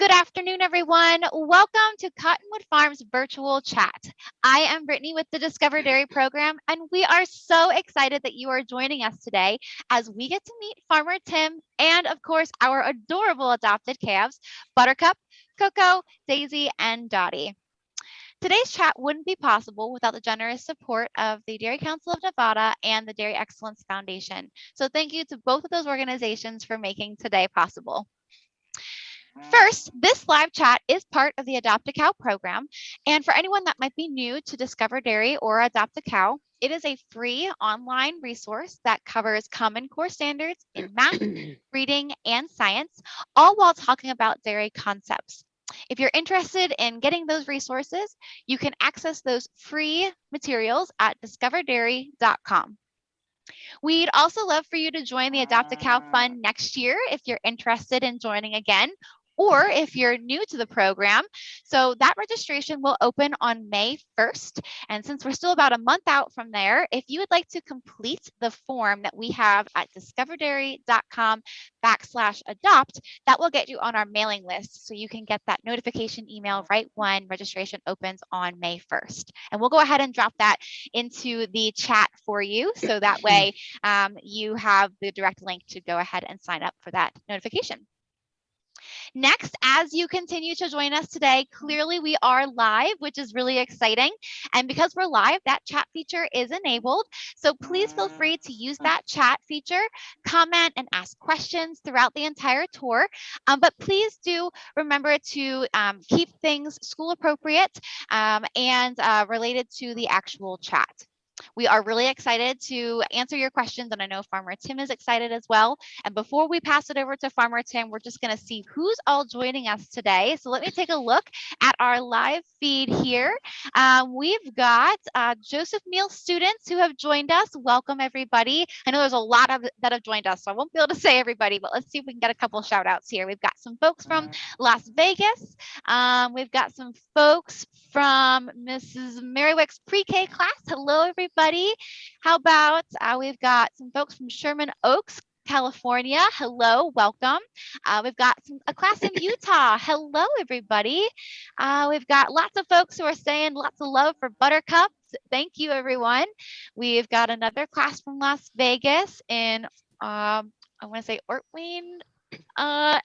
Good afternoon, everyone. Welcome to Cottonwood Farms virtual chat. I am Brittany with the Discover Dairy program, and we are so excited that you are joining us today as we get to meet Farmer Tim and, of course, our adorable adopted calves, Buttercup, Coco, Daisy, and Dotty. Today's chat wouldn't be possible without the generous support of the Dairy Council of Nevada and the Dairy Excellence Foundation. So thank you to both of those organizations for making today possible. First, this live chat is part of the Adopt a Cow program. And for anyone that might be new to Discover Dairy or Adopt a Cow, it is a free online resource that covers Common Core standards in math, reading, and science, all while talking about dairy concepts. If you're interested in getting those resources, you can access those free materials at discoverdairy.com. We'd also love for you to join the Adopt a Cow Fund next year if you're interested in joining again, or if you're new to the program. So that registration will open on May 1st. And since we're still about a month out from there, if you would like to complete the form that we have at discoverdairy.com/adopt, that will get you on our mailing list. So you can get that notification email right when registration opens on May 1st. And we'll go ahead and drop that into the chat for you. So that way you have the direct link to go ahead and sign up for that notification. Next, as you continue to join us today, clearly we are live, which is really exciting. And because we're live, that chat feature is enabled. So please feel free to use that chat feature, comment and ask questions throughout the entire tour. But please do remember to keep things school appropriate and related to the actual chat. We are really excited to answer your questions, and I know Farmer Tim is excited as well. And before we pass it over to Farmer Tim, we're just going to see who's all joining us today. So let me take a look at our live feed here. We've got Joseph Neal students who have joined us. Welcome, everybody. I know there's a lot of that have joined us, so I won't be able to say everybody, but let's see if we can get a couple shout outs here. We've got some folks from Las Vegas. We've got some folks from Mrs. Merriwick's pre-K class. Hello, everybody. How about we've got some folks from Sherman Oaks, California. Hello, welcome. We've got a class in Utah. Hello, everybody. We've got lots of folks who are saying lots of love for Buttercup. Thank you, everyone. We've got another class from Las Vegas in, I want to say Ortween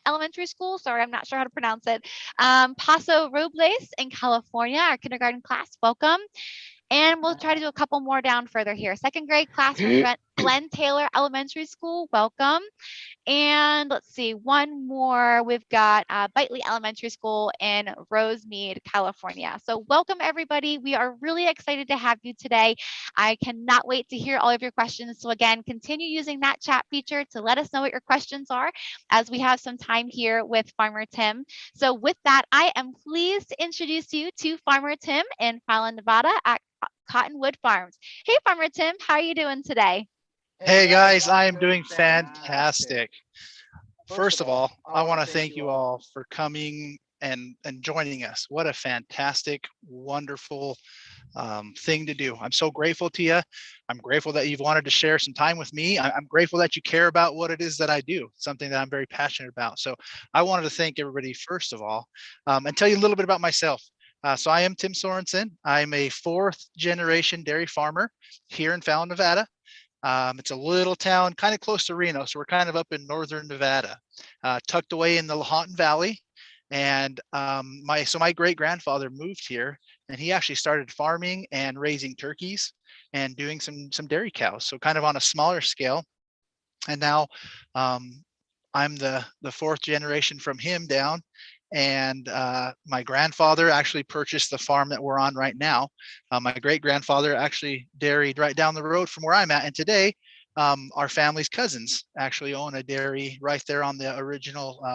Elementary School. Sorry, I'm not sure how to pronounce it. Paso Robles in California, our kindergarten class. Welcome. And we'll try to do a couple more down further here. Second grade class from Glenn Taylor Elementary School. Welcome. And let's see, one more. We've got Bitely Elementary School in Rosemead, California. So welcome, everybody. We are really excited to have you today. I cannot wait to hear all of your questions. So again, continue using that chat feature to let us know what your questions are as we have some time here with Farmer Tim. So with that, I am pleased to introduce you to Farmer Tim in Fallon, Nevada at Cottonwood Farms. Hey, Farmer Tim, how are you doing today? Hey guys, I am doing fantastic. First of all, I want to thank you all for coming and joining us. What a fantastic, wonderful thing to do. I'm so grateful to you. I'm grateful that you've wanted to share some time with me. I'm grateful that you care about what it is that I do, something that I'm very passionate about. So I wanted to thank everybody first of all and tell you a little bit about myself. So I am Tim Sorenson. I'm a fourth generation dairy farmer here in Fallon, Nevada. It's a little town kind of close to Reno. So we're kind of up in northern Nevada, tucked away in the Lahontan Valley. And my great grandfather moved here and he actually started farming and raising turkeys and doing some dairy cows. So kind of on a smaller scale. And now I'm the fourth generation from him down. And my grandfather actually purchased the farm that we're on right now. My great grandfather actually dairied right down the road from where I'm at. And today, our family's cousins actually own a dairy right there on the original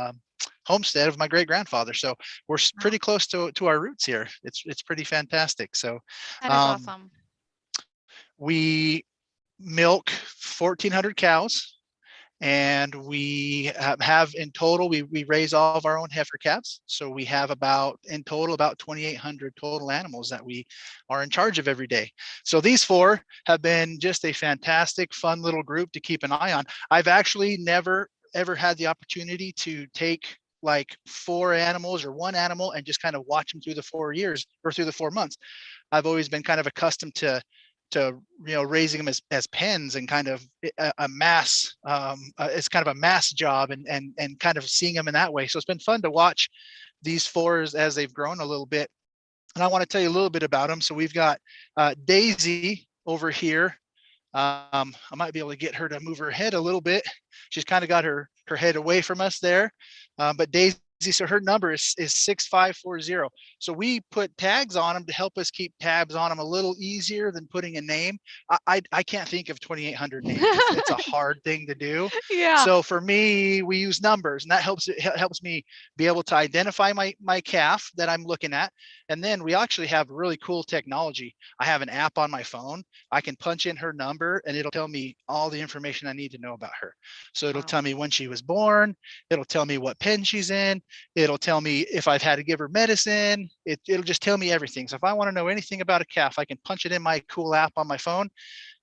homestead of my great grandfather. So we're pretty close to our roots here. It's pretty fantastic. So that is awesome. We milk 1,400 cows. And we have in total, we raise all of our own heifer calves. So we have in total about 2,800 total animals that we are in charge of every day. So these four have been just a fantastic, fun little group to keep an eye on. I've actually never, ever had the opportunity to take like 4 animals or one animal and just kind of watch them through the 4 years or through the 4 months. I've always been kind of accustomed to raising them as pens and kind of a mass it's kind of a mass job and kind of seeing them in that way. So it's been fun to watch these fours as they've grown a little bit. And I want to tell you a little bit about them. So we've got Daisy over here. I might be able to get her to move her head a little bit. She's kind of got her head away from us there. But Daisy, so her number is 6540. So we put tags on them to help us keep tabs on them a little easier than putting a name. I can't think of 2,800 names. It's a hard thing to do. Yeah. So for me, we use numbers, and that helps me be able to identify my calf that I'm looking at. And then we actually have really cool technology. I have an app on my phone. I can punch in her number and it'll tell me all the information I need to know about her. So it'll tell me when she was born. It'll tell me what pen she's in. It'll tell me if I've had to give her medicine. It'll just tell me everything. So if I want to know anything about a calf, I can punch it in my cool app on my phone.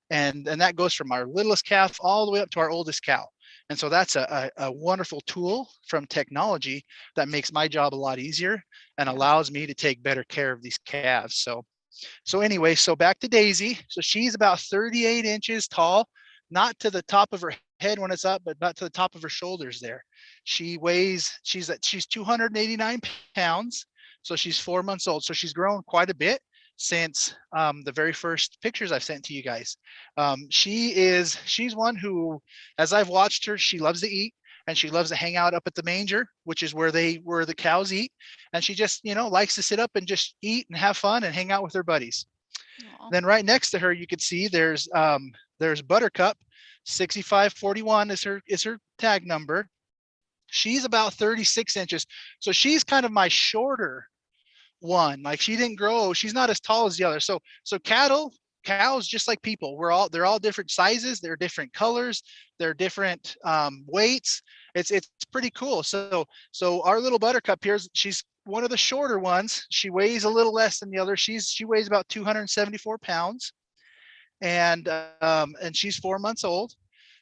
And that goes from our littlest calf all the way up to our oldest cow. And so that's a wonderful tool from technology that makes my job a lot easier and allows me to take better care of these calves. So anyway, so back to Daisy. So she's about 38 inches tall, not to the top of her head when it's up, but about to the top of her shoulders there. She's 289 pounds. So she's 4 months old. So she's grown quite a bit since the very first pictures I've sent to you guys. She's one who, as I've watched her, she loves to eat and she loves to hang out up at the manger, which is where the cows eat. And she just, likes to sit up and just eat and have fun and hang out with her buddies. Aww. Then right next to her, you could see there's Buttercup, 6541 is her tag number. She's about 36 inches. So she's kind of my shorter one. Like she didn't grow. She's not as tall as the other. So cows, just like people, they're all different sizes. They're different colors. They're different weights. It's pretty cool. So our little Buttercup here, she's one of the shorter ones. She weighs a little less than the other. She weighs about 274 pounds, and she's 4 months old.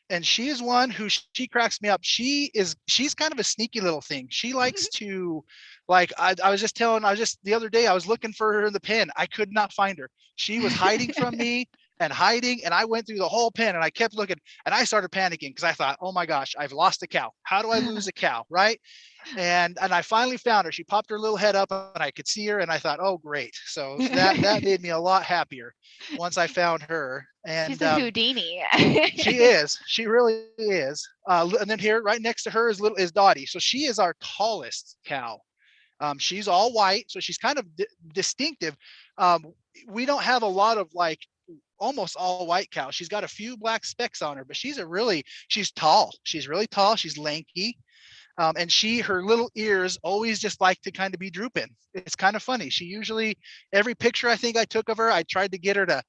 And she is one who she cracks me up. She's kind of a sneaky little thing. She likes to, like, I was just the other day, I was looking for her in the pen. I could not find her. She was hiding from me and hiding. And I went through the whole pen and I kept looking and I started panicking because I thought, oh my gosh, I've lost a cow. How do I lose a cow? Right. And I finally found her. She popped her little head up and I could see her and I thought, oh, great. So that made me a lot happier once I found her. And she's a Houdini. She really is. And then here right next to her is Dotty. So she is our tallest cow. She's all white. So she's kind of distinctive. We don't have a lot of like almost all white cows. She's got a few black specks on her, but she's tall. She's really tall. She's lanky. And her little ears always just like to kind of be drooping. It's kind of funny. She usually, every picture I think I took of her, I tried to get her to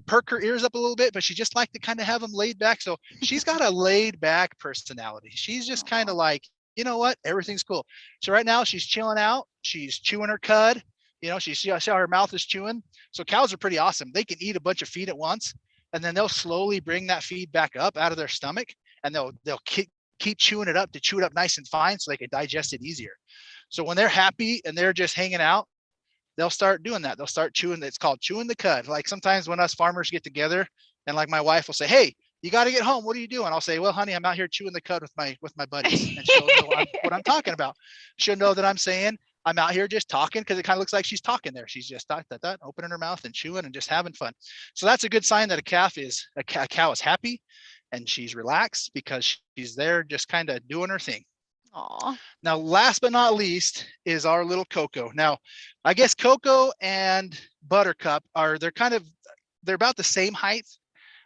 perk her ears up a little bit, but she just liked to kind of have them laid back. So she's got a laid back personality. She's just kind of like, you know what, everything's cool. So right now she's chilling out. She's chewing her cud. She see how her mouth is chewing. So cows are pretty awesome. They can eat a bunch of feed at once, and then they'll slowly bring that feed back up out of their stomach, and they'll keep chewing it up to chew it up nice and fine so they can digest it easier. So when they're happy and they're just hanging out, they'll start doing that. They'll start chewing. It's called chewing the cud. Like sometimes when us farmers get together and like my wife will say, hey, you got to get home. What are you doing? I'll say, well, honey, I'm out here chewing the cud with my buddies. And she'll know what I'm talking about. She'll know that I'm saying I'm out here just talking because it kind of looks like she's talking there. She's just opening her mouth and chewing and just having fun. So that's a good sign that a cow is happy and she's relaxed because she's there just kind of doing her thing. Aww. Now, last but not least is our little Coco. Now, I guess Coco and Buttercup they're about the same height.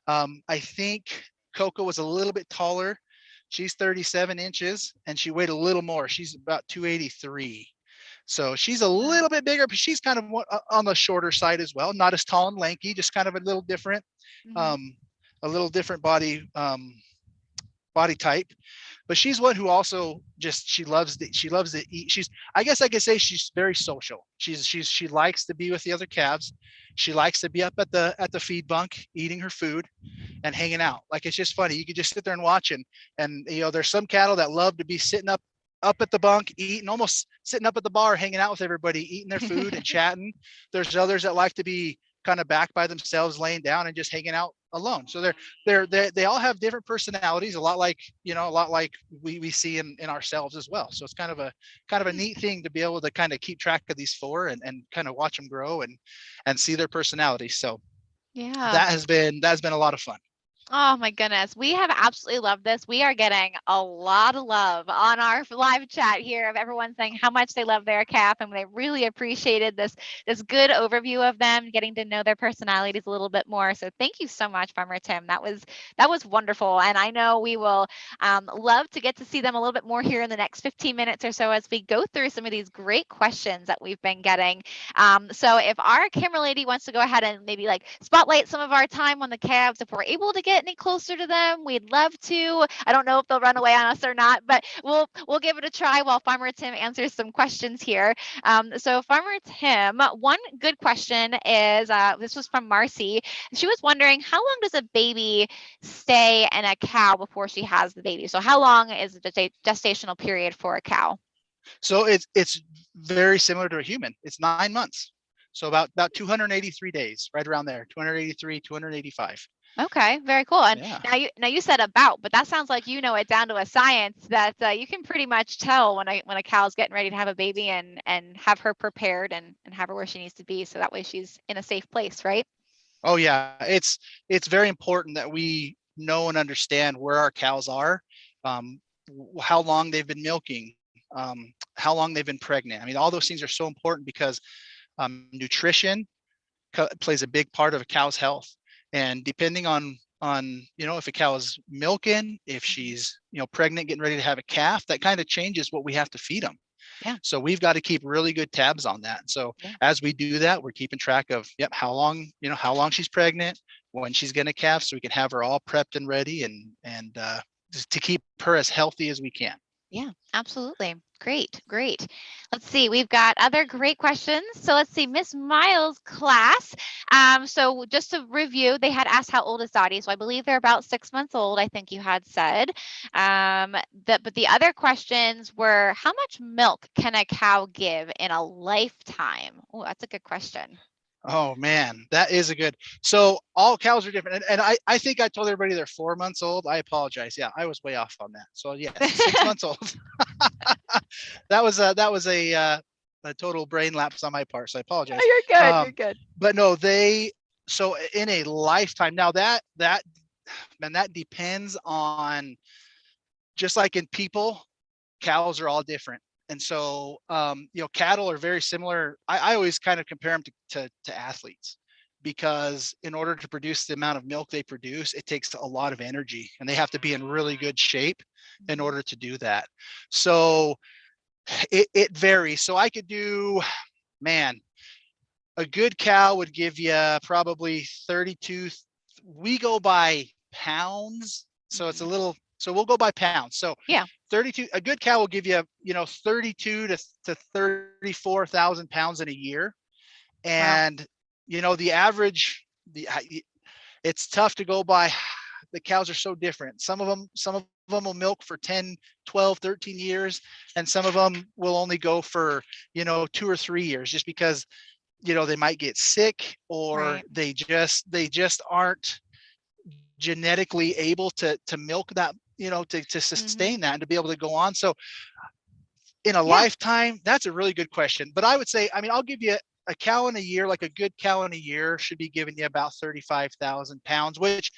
I think Coco was a little bit taller. She's 37 inches and she weighed a little more. She's about 283. So she's a little bit bigger, but she's kind of on the shorter side as well. Not as tall and lanky, just kind of a little different, a little different body type. But she's one who also she loves to eat. I guess I could say she's very social. She likes to be with the other calves. She likes to be up at the feed bunk eating her food and hanging out. Like it's just funny. You could just sit there and watch and there's some cattle that love to be sitting up up at the bunk, eating, almost sitting up at the bar, hanging out with everybody, eating their food and chatting. There's others that like to be kind of back by themselves, laying down and just hanging out alone. So they all have different personalities, a lot like, we see in ourselves as well. So it's kind of a neat thing to be able to kind of keep track of these four and kind of watch them grow and see their personalities. So Yeah. that's been a lot of fun. Oh my goodness. We have absolutely loved this. We are getting a lot of love on our live chat here of everyone saying how much they love their calf, and they really appreciated this good overview of them, getting to know their personalities a little bit more. So thank you so much, Farmer Tim. That was wonderful. And I know we will love to get to see them a little bit more here in the next 15 minutes or so as we go through some of these great questions that we've been getting. So if our camera lady wants to go ahead and maybe like spotlight some of our time on the calves, if we're able to get any closer to them, we'd love to. I don't know if they'll run away on us or not, but we'll give it a try while Farmer Tim answers some questions here. So Farmer Tim, one good question is, this was from Marcy. She was wondering, how long does a baby stay in a cow before she has the baby? So how long is the gestational period for a cow? So it's very similar to a human. It's 9 months. So about 283 days, right around there, 283, 285. Okay, very cool. And Yeah. now you said about, but that sounds like you know it down to a science that you can pretty much tell when a cow's getting ready to have a baby and have her prepared and have her where she needs to be, so that way she's in a safe place, right? Oh yeah, it's very important that we know and understand where our cows are, how long they've been milking, how long they've been pregnant. I mean, all those things are so important because nutrition plays a big part of a cow's health. And depending on if a cow is milking, if she's pregnant, getting ready to have a calf, that kind of changes what we have to feed them. Yeah. So we've got to keep really good tabs on that. So as we do that, we're keeping track of how long she's pregnant, when she's going to calf, so we can have her all prepped and ready and just to keep her as healthy as we can. Yeah, absolutely. Great. Let's see. We've got other great questions. So let's see. Miss Miles' class. So just to review, they had asked how old is Dottie. So I believe they're about 6 months old, I think you had said. But the other questions were, how much milk can a cow give in a lifetime? Oh, that's a good question. Oh man, that is a good. So all cows are different, and I think I told everybody they're 4 months old. I apologize. Yeah, I was way off on that. So yeah, 6 months old. that was a total brain lapse on my part. So I apologize. You're good. You're good. But no, so in a lifetime. Now that depends on, just like in people, cows are all different. And so, cattle are very similar. I always kind of compare them to athletes, because in order to produce the amount of milk they produce, it takes a lot of energy, and they have to be in really good shape in order to do that. So it varies. So I could do, man, a good cow would give you probably 32. We go by pounds. So it's a little, so we'll go by pounds. So yeah, 32, a good cow will give you, 32 to 34,000 pounds in a year. And, the average, it's tough to go by. The cows are so different. Some of them will milk for 10, 12, 13 years. And some of them will only go for, 2 or 3 years, just because, they might get sick, or they just aren't genetically able to milk that, to sustain that and to be able to go on. So in a lifetime, that's a really good question. But I would say, I'll give you a cow in a year, like a good cow in a year should be giving you about 35,000 pounds, which,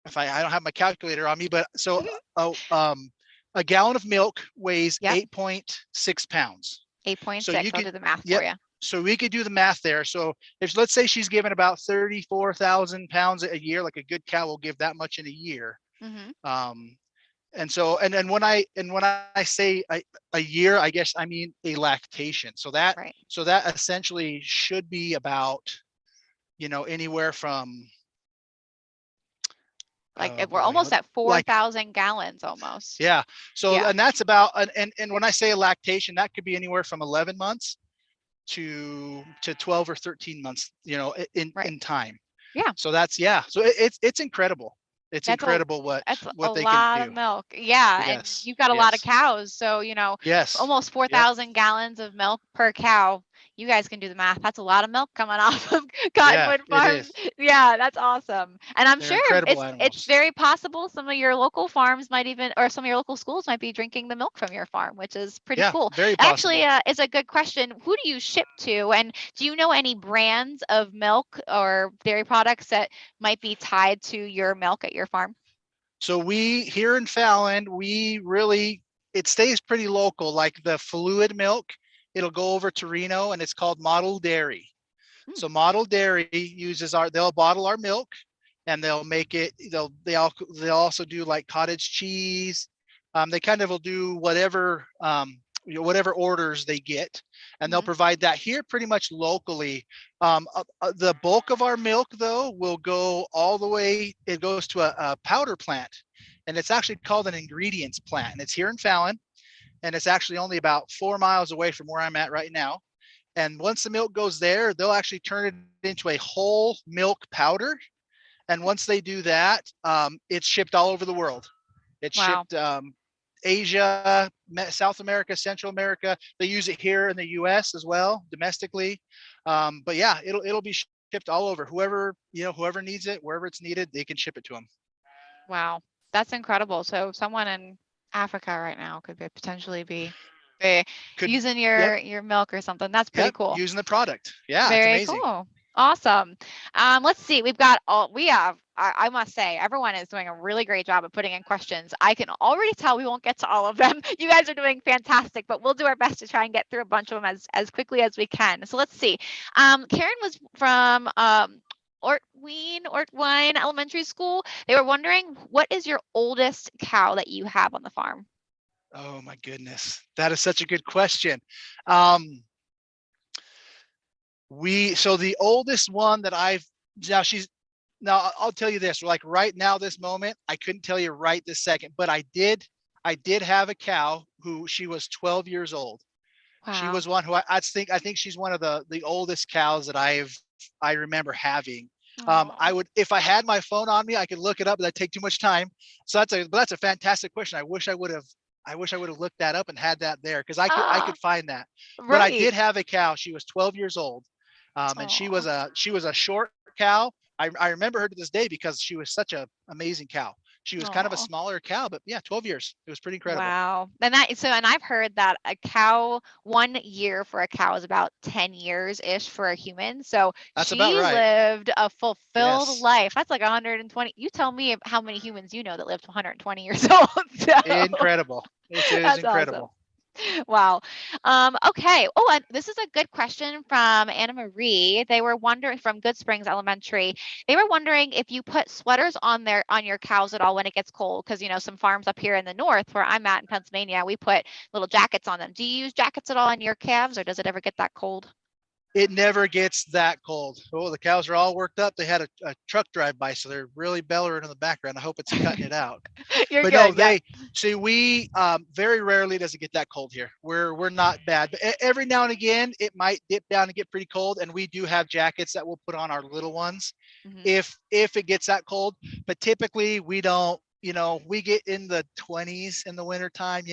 if I don't have my calculator on me, but so a gallon of milk weighs 8.6 pounds. 8.6. So I'll do the math for you. So we could do the math there. So if, let's say she's given about 34,000 pounds a year, like a good cow will give that much in a year. And so, and then when I say a year, I guess I mean a lactation. So that, so that essentially should be about, anywhere from, like we're almost at 4,000 gallons almost. Yeah. So, and that's about, and when I say a lactation, that could be anywhere from 11 months to 12 or 13 months, in time. Yeah. So that's, so it's incredible. It's That's a incredible that's a what they can lot of do. milk. Yeah, and Yes. you've got a lot of Yes. cows, so Yes. almost Yep. 4,000 gallons of milk per cow. You guys can do the math. That's a lot of milk coming off of Yeah, Cottonwood it Farms. is. Yeah, that's awesome. And I'm They're sure incredible it's animals. very possible some of your local farms might even, or some of your local schools might be drinking the milk from your farm, which is pretty Yeah, cool. very Actually, possible. is a good question. Who do you ship to? And do you know any brands of milk or dairy products that might be tied to your milk at your farm? So we here in Fallon, it stays pretty local. Like the fluid milk, it'll go over to Reno and it's called Model Dairy. Hmm. So Model Dairy they'll bottle our milk and they'll make it, they'll also do like cottage cheese. They kind of will do whatever orders they get, and they'll Mhm. provide that here pretty much locally. The bulk of our milk though will go all the way, it goes to a powder plant, and it's actually called an ingredients plant, and it's here in Fallon, and it's actually only about 4 miles away from where I'm at right now. And once the milk goes there, they'll actually turn it into a whole milk powder. And once they do that, it's shipped all over the world. It's Wow. shipped Asia, South America, Central America. They use it here in the U.S. as well, domestically. But yeah, it'll be shipped all over. Whoever needs it, wherever it's needed, they can ship it to them. Wow. That's incredible. So someone in Africa right now could potentially be eh, Could using Yep, your milk or something. That's pretty yep, cool. using the product. Yeah, it's Very amazing. cool. Awesome. Let's see. I must say, everyone is doing a really great job of putting in questions. I can already tell we won't get to all of them. You guys are doing fantastic, but we'll do our best to try and get through a bunch of them as quickly as we can. So let's see. Karen was from Ortwine Elementary School. They were wondering, what is your oldest cow that you have on the farm? Oh my goodness, that is such a good question. Um, so the oldest one that now she's now I'll tell you this, like right now, this moment, I couldn't tell you right this second, but I did have a cow who she was 12 years old. She Wow. was one who I think she's one of the oldest cows that I remember having. I Oh, would, if I had my phone on me, I could look it up, but that'd take too much time. So that's a fantastic question. I wish I would have looked that up and had that there, because I could find that. But I right. did have a cow. She was 12 years old, and Oh, she was a short cow. I remember her to this day because she was such a amazing cow. She was kind of a oh. smaller cow, but yeah, 12 years. It was pretty incredible. Wow. And I've heard that a cow, 1 year for a cow is about 10 years-ish for a human. So That's about she right. lived a fulfilled Yes. life. That's like 120. You tell me how many humans you know that lived to 120 years old. So Incredible. It is that's awesome. incredible. Wow. Okay. Oh, and this is a good question from Anna Marie. They were wondering from Good Springs Elementary. They were wondering if you put sweaters on your cows at all when it gets cold, because some farms up here in the north where I'm at in Pennsylvania, we put little jackets on them. Do you use jackets at all on your calves, or does it ever get that cold? It never gets that cold. Oh, the cows are all worked up. They had a truck drive by, so they're really bellowing in the background. I hope it's cutting it out. You're But no, good. Yeah. they see we very rarely does it get that cold here. We're not bad, but every now and again it might dip down and get pretty cold, and we do have jackets that we'll put on our little ones Hmm. if it gets that cold. But typically we don't. We get in the 20s in the wintertime.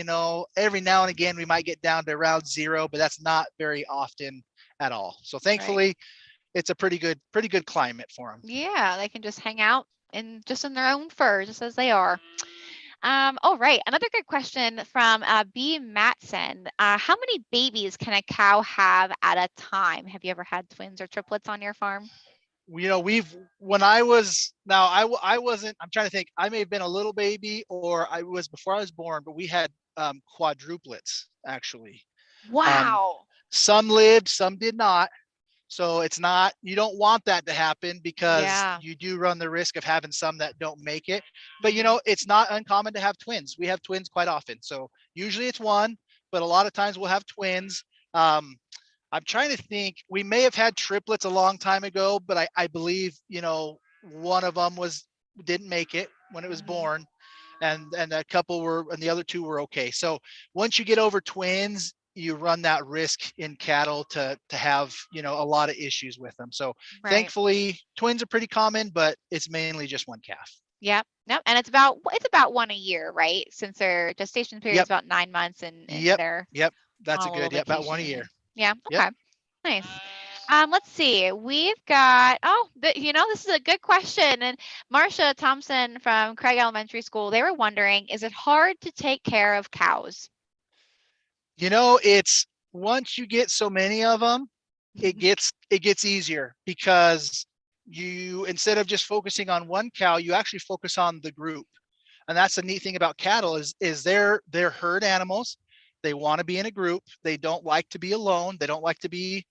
Every now and again we might get down to around zero, but that's not very often at all. So Right. thankfully it's a pretty good climate for them. Yeah, they can just hang out in their own fur, just as they are. All right. Another good question from B. Matson. How many babies can a cow have at a time? Have you ever had twins or triplets on your farm? We've when I was now I wasn't, I'm trying to think, I may have been a little baby or I was before I was born, but we had quadruplets actually. Um, Wow. some lived, some did not. So it's not, you don't want that to happen because Yeah. you do run the risk of having some that don't make it. But Hmm. it's not uncommon to have twins. We have twins quite often. So usually it's one, but a lot of times we'll have twins. Um, I'm trying to think. We may have had triplets a long time ago, but I believe one of them didn't make it when it was Hmm. born, and a couple were, and the other two were okay. So once you get over twins, you run that risk in cattle to have a lot of issues with them. So Right. thankfully, twins are pretty common, but it's mainly just one calf. Yep. Yep. And it's about one a year, right? Since their gestation period is Yep. about 9 months and Yep. they're Yep. on That's a a little good, yep, about one a vacation. year. And yeah. Yep. Okay. Nice. Let's see. We've got, this is a good question. And Marcia Thompson from Craig Elementary School, they were wondering, is it hard to take care of cows? It's once you get so many of them, it gets easier because you, instead of just focusing on one cow, you actually focus on the group. And that's the neat thing about cattle is they're herd animals. They want to be in a group. They don't like to be alone. They don't like to be,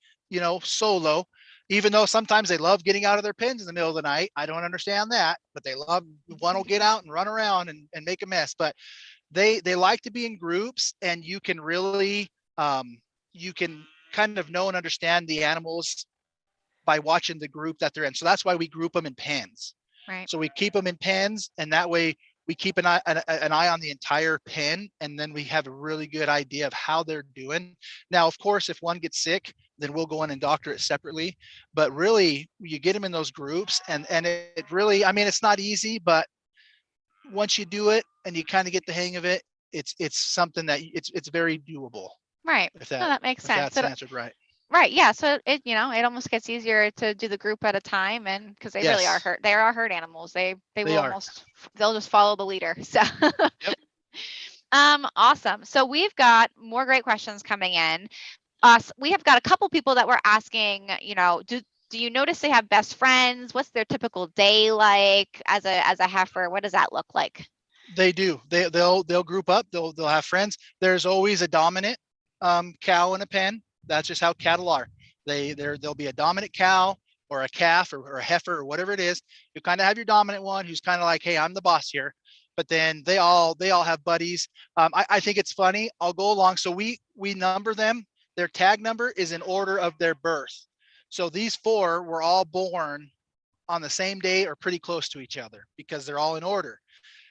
solo. Even though sometimes they love getting out of their pens in the middle of the night. I don't understand that, but they love, one will get out and run around and make a mess. But they like to be in groups, and you can really you can kind of know and understand the animals by watching the group that they're in. So that's why we group them in pens. Right. So we keep them in pens, and that way we keep an eye on the entire pen, and then we have a really good idea of how they're doing. Now, of course, if one gets sick, then we'll go in and doctor it separately. But really, you get them in those groups, and it really, I mean, it's not easy, but once you do it and you kind of get the hang of it, it's something that it's very doable. Right. If No, that makes sense. that's answered right. Right. Yeah. So it almost gets easier to do the group at a time, and because they really are Yes, herd, they are herd animals. They will they are. they'll just follow the leader. So Yep. awesome. So we've got more great questions coming in. We have got a couple people that were asking, do you notice they have best friends? What's their typical day like as a heifer? What does that look like? They do. They'll group up. They'll have friends. There's always a dominant cow in a pen. That's just how cattle are. There'll be a dominant cow or a calf or a heifer or whatever it is. You kind of have your dominant one who's kind of like, hey, I'm the boss here. But then they all have buddies. I think it's funny. I'll go along. So we number them. Their tag number is in order of their birth. So these four were all born on the same day or pretty close to each other because they're all in order.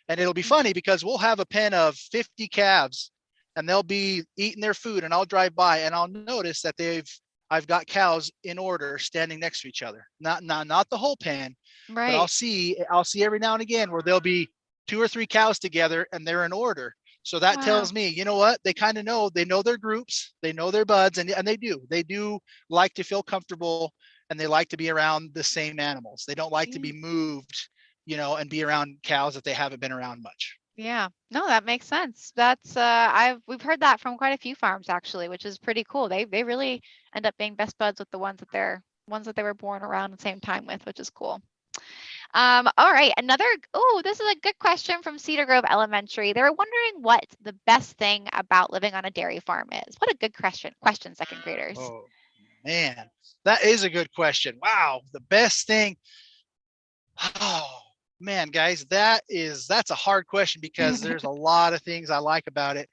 And it'll be funny because we'll have a pen of 50 calves and they'll be eating their food, and I'll drive by and I'll notice that I've got cows in order standing next to each other. Not the whole pen, but I'll Right. see every now and again where there'll be 2 or 3 cows together and they're in order. So that Wow. tells me, you know what? They kind of know, they know their groups, they know their buds, and they do like to feel comfortable, and they like to be around the same animals. They don't like to Yeah. be moved, and be around cows that they haven't been around much. Yeah. No, that makes sense. That's we've heard that from quite a few farms actually, which is pretty cool. They really end up being best buds with the ones that they were born around the same time with, which is cool. All right, this is a good question from Cedar Grove Elementary. They were wondering what the best thing about living on a dairy farm is. What a good question, second graders. Oh man, that is a good question. Wow, the best thing. Oh man, guys, that's a hard question because there's a lot of things I like about it.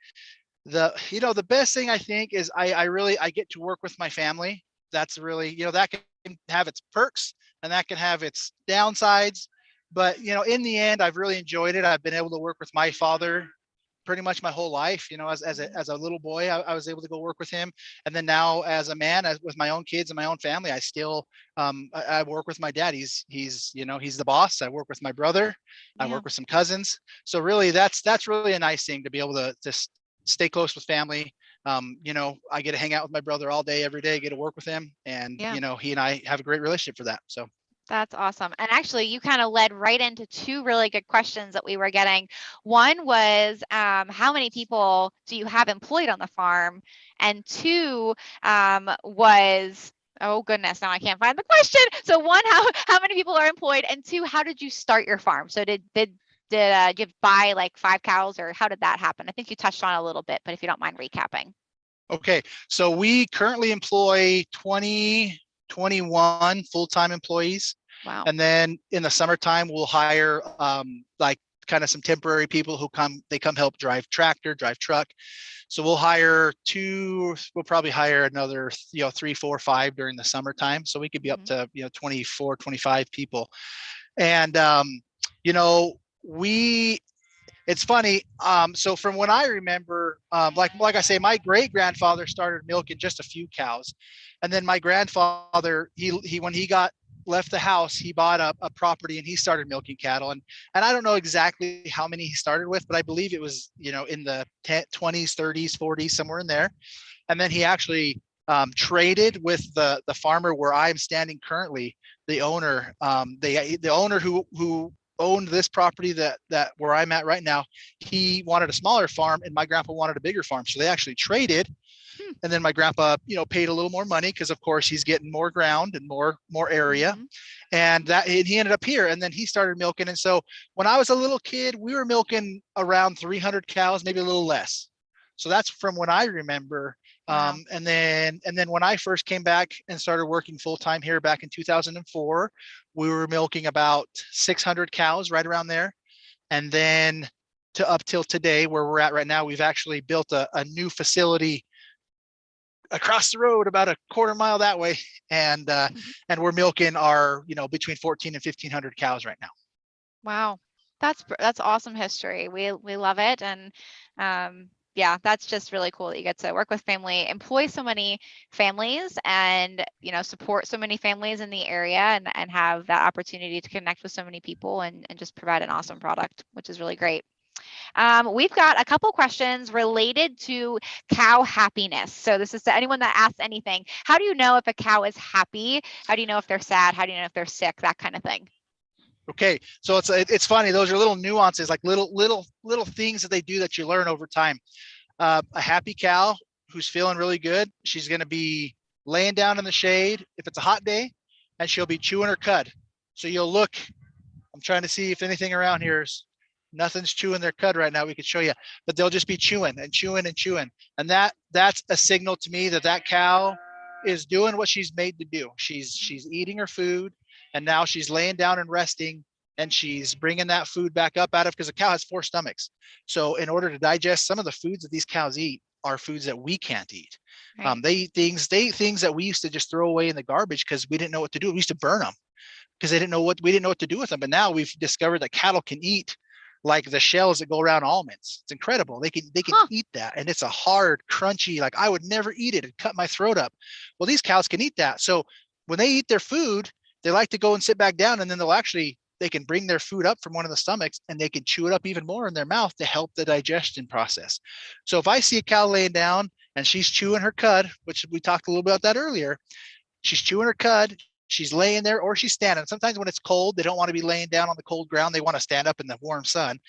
The best thing I think is I get to work with my family. That's really, that can have its perks and that can have its downsides. But in the end, I've really enjoyed it. I've been able to work with my father pretty much my whole life. As a little boy, I was able to go work with him, and then now as a man, with my own kids and my own family, I still I work with my dad. He's the boss. I work with my brother. I Yeah. work with some cousins. So really, that's really a nice thing to be able to just stay close with family. I get to hang out with my brother all day, every day. Get to work with him, and Yeah. he and I have a great relationship for that. So. That's awesome. And actually, you kind of led right into two really good questions that we were getting. One was, how many people do you have employed on the farm? And two was, oh goodness, now I can't find the question. So one, how many people are employed? And two, how did you start your farm? So did you buy like 5 cows, or how did that happen? I think you touched on it a little bit, but if you don't mind recapping. Okay, so we currently employ 21 full-time employees. Wow. And then in the summertime, we'll hire like kind of some temporary people who come help drive tractor, drive truck. So we'll probably hire another, 3, 4, 5 during the summertime. So we could be up to, 24, 25 people. And, it's funny. So from what I remember, like I say, my great grandfather started milking just a few cows, and then my grandfather, he when he got left the house, he bought a property and he started milking cattle. And I don't know exactly how many he started with, but I believe it was, in the 20s, 30s, 40s, somewhere in there. And then he actually traded with the farmer where I'm standing currently, the owner, the owner who owned this property that where I'm at right now. He wanted a smaller farm and my grandpa wanted a bigger farm. So they actually traded. And then my grandpa, paid a little more money because of course he's getting more ground and more area. Mhm. And he ended up here and then he started milking. And so when I was a little kid, we were milking around 300 cows, maybe a little less. So that's from when I remember. Wow. And then when I first came back and started working full time here back in 2004, we were milking about 600 cows, right around there. And then to up till today, where we're at right now, we've actually built a new facility across the road about a quarter mile that way. And we're milking our, between 14 and 1500 cows right now. Wow. That's awesome history. We love it. And yeah, that's just really cool that you get to work with family, employ so many families and, support so many families in the area and have that opportunity to connect with so many people and just provide an awesome product, which is really great. We've got a couple questions related to cow happiness. So this is to anyone that asks anything. How do you know if a cow is happy? How do you know if they're sad? How do you know if they're sick? That kind of thing. Okay, so it's funny. Those are little nuances, like little things that they do that you learn over time. A happy cow who's feeling really good, she's going to be laying down in the shade if it's a hot day, and she'll be chewing her cud. So you'll look. I'm trying to see if anything around here is. Nothing's chewing their cud right now. We could show you, but they'll just be chewing and chewing and chewing, and that's a signal to me that cow is doing what she's made to do. She's eating her food. And now she's laying down and resting and she's bringing that food back up out of, because a cow has 4 stomachs. So in order to digest, some of the foods that these cows eat are foods that we can't eat. Right. They eat things that we used to just throw away in the garbage because we didn't know what to do. We used to burn them because we didn't know what to do with them. But now we've discovered that cattle can eat like the shells that go around almonds. It's incredible. They can eat that. And it's a hard, crunchy, like I would never eat it and cut my throat up. Well, these cows can eat that. So when they eat their food, they like to go and sit back down, and then they can bring their food up from one of the stomachs and they can chew it up even more in their mouth to help the digestion process. So if I see a cow laying down and she's chewing her cud, which we talked a little bit about that earlier, she's chewing her cud, she's laying there or she's standing. Sometimes when it's cold, they don't want to be laying down on the cold ground. They want to stand up in the warm sun,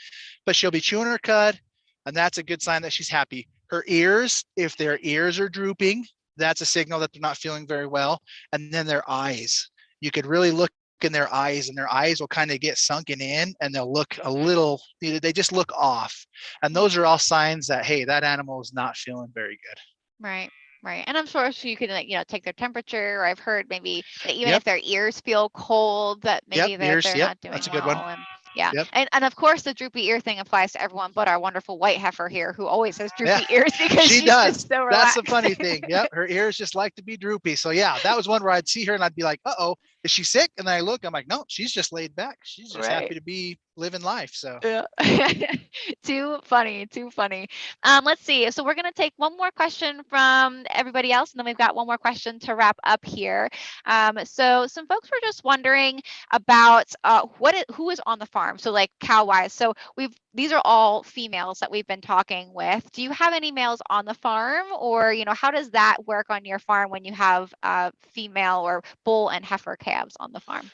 but she'll be chewing her cud, and that's a good sign that she's happy. Her ears, if their ears are drooping, that's a signal that they're not feeling very well. And then their eyes. You could really look in their eyes, and their eyes will kind of get sunken in and they'll look a little, they just look off. And those are all signs that, hey, that animal is not feeling very good. Right. Right. And I'm sure you can, take their temperature, or I've heard maybe that even if their ears feel cold, that maybe they're not doing that's a good one. And yeah. And of course the droopy ear thing applies to everyone but our wonderful white heifer here, who always has droopy ears because she's just so relaxed. That's the funny thing. Yep. Her ears just like to be droopy. So yeah, that was one where I'd see her and I'd be like, uh-oh, is she sick? And then I look, I'm like, no, she's just laid back. She's just happy to be living life. So yeah. Too funny. Let's see. So we're going to take one more question from everybody else, and then we've got one more question to wrap up here. So some folks were just wondering about who is on the farm. So like cow wise. So these are all females that we've been talking with. Do you have any males on the farm, or how does that work on your farm when you have female or bull and heifer calves on the farm?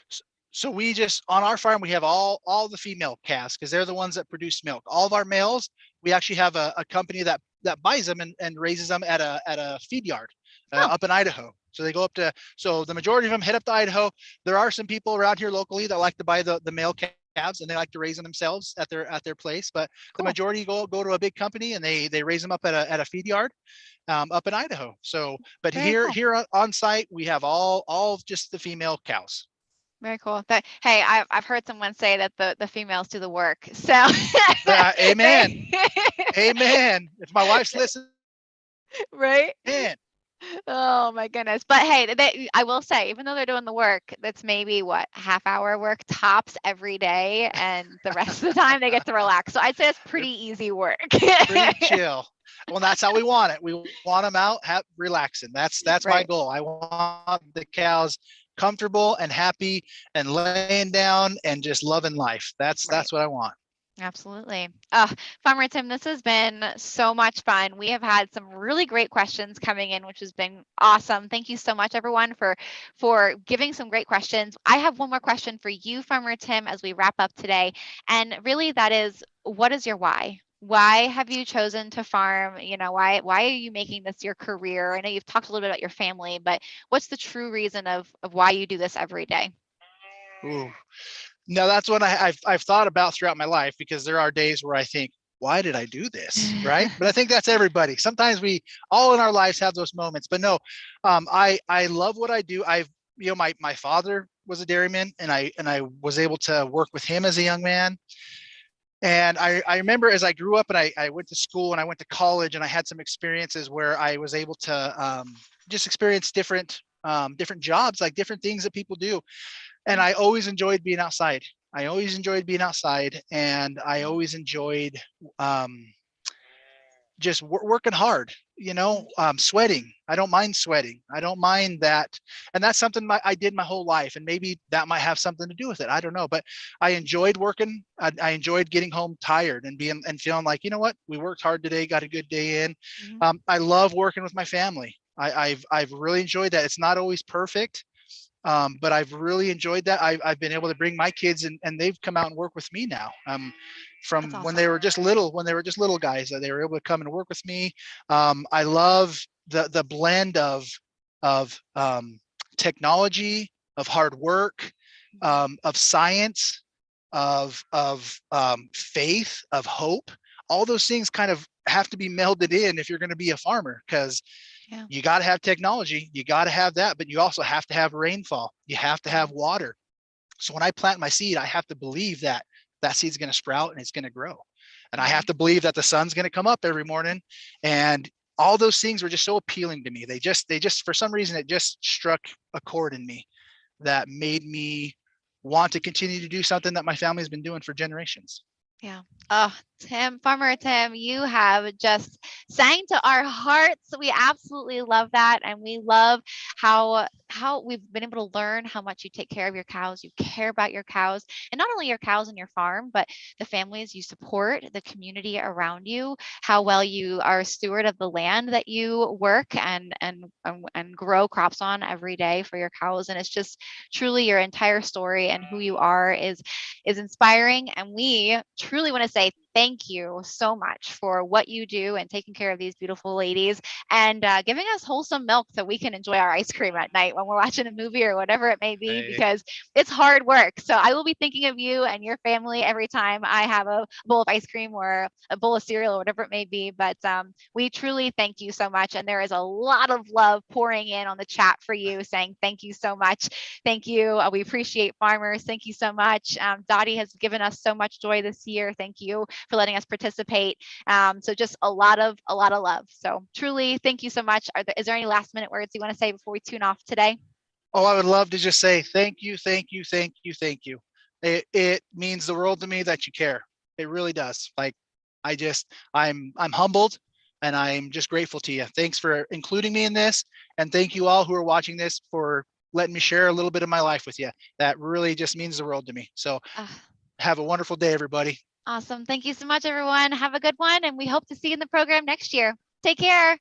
So we on our farm, we have all the female calves because they're the ones that produce milk. All of our males, we actually have a company that buys them and raises them at a feed yard up in Idaho. So they go so the majority of them head up to Idaho. There are some people around here locally that like to buy the male calves and they like to raise them themselves at their place. But the majority go to a big company and they raise them up at a feed yard up in Idaho. So, but here on site, we have all just the female cows. Very cool. Hey, I've heard someone say that the females do the work. So amen. Amen. If my wife's listening, right? Man. Oh my goodness. But hey, I will say, even though they're doing the work, that's maybe half-hour work tops every day, and the rest of the time they get to relax. So I'd say it's pretty easy work. Pretty chill. Well, that's how we want it. We want them out relaxing. That's my goal. I want the cows comfortable and happy and laying down and just loving life. That's Right. what I want. Absolutely. Farmer Tim, this has been so much fun. We have had some really great questions coming in, which has been awesome. Thank you so much, everyone, for giving some great questions. I have one more question for you, Farmer Tim, as we wrap up today. And really that is, what is your why? Why have you chosen to farm? You know, why are you making this your career? I know you've talked a little bit about your family, but what's the true reason of why you do this every day? Ooh. No, that's what I've thought about throughout my life, because there are days where I think, why did I do this? Right. But I think that's everybody. Sometimes we all in our lives have those moments. But no, I love what I do. My father was a dairyman, and I was able to work with him as a young man. And I remember as I grew up and I went to school and I went to college, and I had some experiences where I was able to just experience different jobs, like different things that people do. And I always enjoyed being outside. I always enjoyed being outside, and I always enjoyed um, just working hard, sweating. I don't mind sweating. I don't mind that. And that's something I did my whole life. And maybe that might have something to do with it. I don't know. But I enjoyed working. I enjoyed getting home tired and feeling like, you know what, we worked hard today, got a good day in. I love working with my family. I've really enjoyed that. It's not always perfect. But I've really enjoyed that. I've been able to bring my kids, and they've come out and work with me now. From That's when they awesome. were just little, guys, they were able to come and work with me. I love the blend of technology, of hard work, of science, of faith, of hope. All those things kind of have to be melded in if you're going to be a farmer, because Yeah. you got to have technology, you got to have that, but you also have to have rainfall, you have to have water. So when I plant my seed, I have to believe that that seed's going to sprout and it's going to grow, and I have to believe that the sun's going to come up every morning. And all those things were just so appealing to me. They just for some reason, it just struck a chord in me that made me want to continue to do something that my family's been doing for generations. Yeah. Oh, Tim, Farmer Tim, you have just sang to our hearts. We absolutely love that. And we love how we've been able to learn how much you take care of your cows. You care about your cows, and not only your cows and your farm, but the families you support, the community around you, how well you are a steward of the land that you work and grow crops on every day for your cows. And it's just truly your entire story, and who you are is inspiring. And we truly want to say thank you so much for what you do and taking care of these beautiful ladies, and giving us wholesome milk so we can enjoy our ice cream at night when we're watching a movie or whatever it may be, Hey. because it's hard work. So I will be thinking of you and your family every time I have a bowl of ice cream or a bowl of cereal or whatever it may be. But we truly thank you so much. And there is a lot of love pouring in on the chat for you, saying thank you so much. Thank you. We appreciate farmers. Thank you so much. Dotty has given us so much joy this year. Thank you for letting us participate. So just a lot of love. So truly, thank you so much. Is there any last minute words you want to say before we tune off today? Oh, I would love to just say thank you, thank you, thank you, thank you. It means the world to me that you care. It really does. Like, I'm humbled, and I'm just grateful to you. Thanks for including me in this, and thank you all who are watching this for letting me share a little bit of my life with you. That really just means the world to me. So have a wonderful day, everybody. Awesome. Thank you so much, everyone. Have a good one, and we hope to see you in the program next year. Take care.